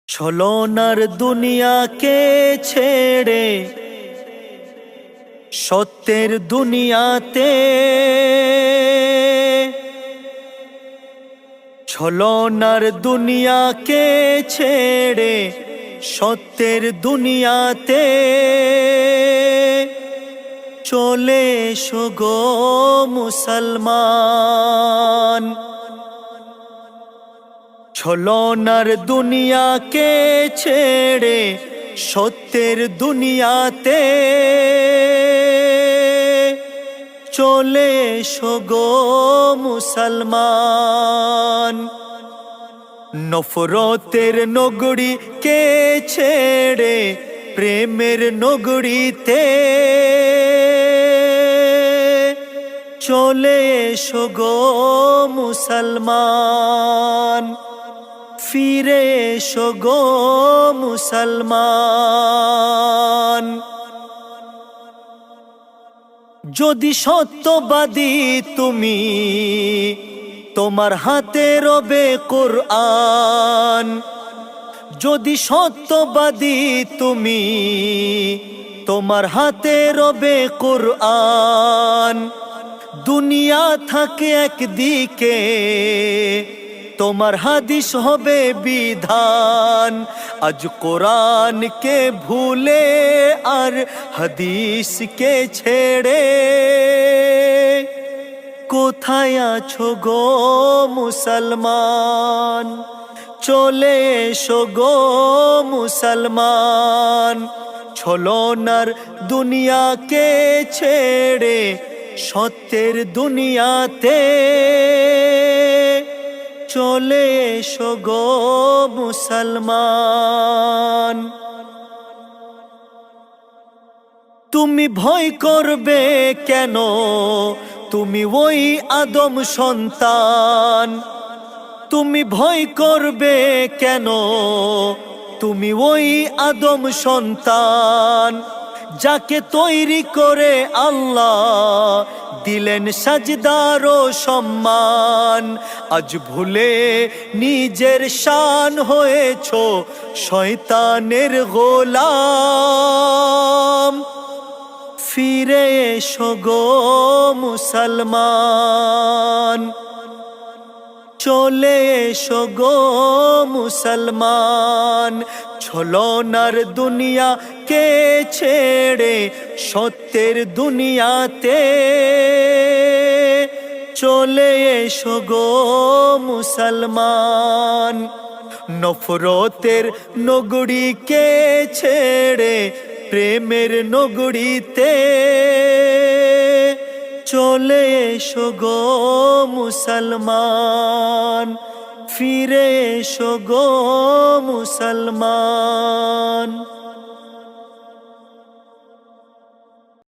ছলনার দুনিয়াকে ছেড়ে সত্যের দুনিয়াতে, ছলনার দুনিয়াকে ছেড়ে সত্যের দুনিয়াতে চলে এসো গো মুসলমান। ছলনার দুনিয়াকে ছেড়ে সত্যের দুনিয়াতে চলে এসো গো মুসলমান। নফরতের নগরীকে ছেড়ে প্রেমের নগরীতে চলে এসো গো মুসলমান। ফিরে এসো গো মুসলমান। যদি সত্যবাদী তুমি, তোমার হাতে রবে কোরআন। যদি সত্যবাদী তুমি, তোমার হাতে রবে কোরআন। দুনিয়া থাকে একদিকে, তোমার হাদিস হবে বিধান। আজ কোরআনকে ভুলে আর হাদিসকে ছেড়ে কোথায় আছো গো মুসলমান? চলে এসো গো মুসলমান। ছলনার দুনিয়াকে ছেড়ে সত্যের দুনিয়াতে চলে এসো গো মুসলমান। তুমি ভয় করবে কেন? তুমি ওই আদম সন্তান। তুমি ভয় করবে কেন? তুমি ওই আদম সন্তান, যাকে তৈরি করে আল্লাহ দিলেন সাজদার ও সম্মান। আজ ভুলে নিজের শান হয়েছো শয়তানের গোলাম। ফিরে এসো গো মুসলমান। চলে এসো গো মুসলমান। ছলনার দুনিয়াকে ছেড়ে সত্যের দুনিয়াতে চলে এসো গো মুসলমান। নফরতের নগরীকে ছেড়ে প্রেমের নগরীতে চলে এসো গো মুসলমান। ফিরে এসো গো মুসলমান।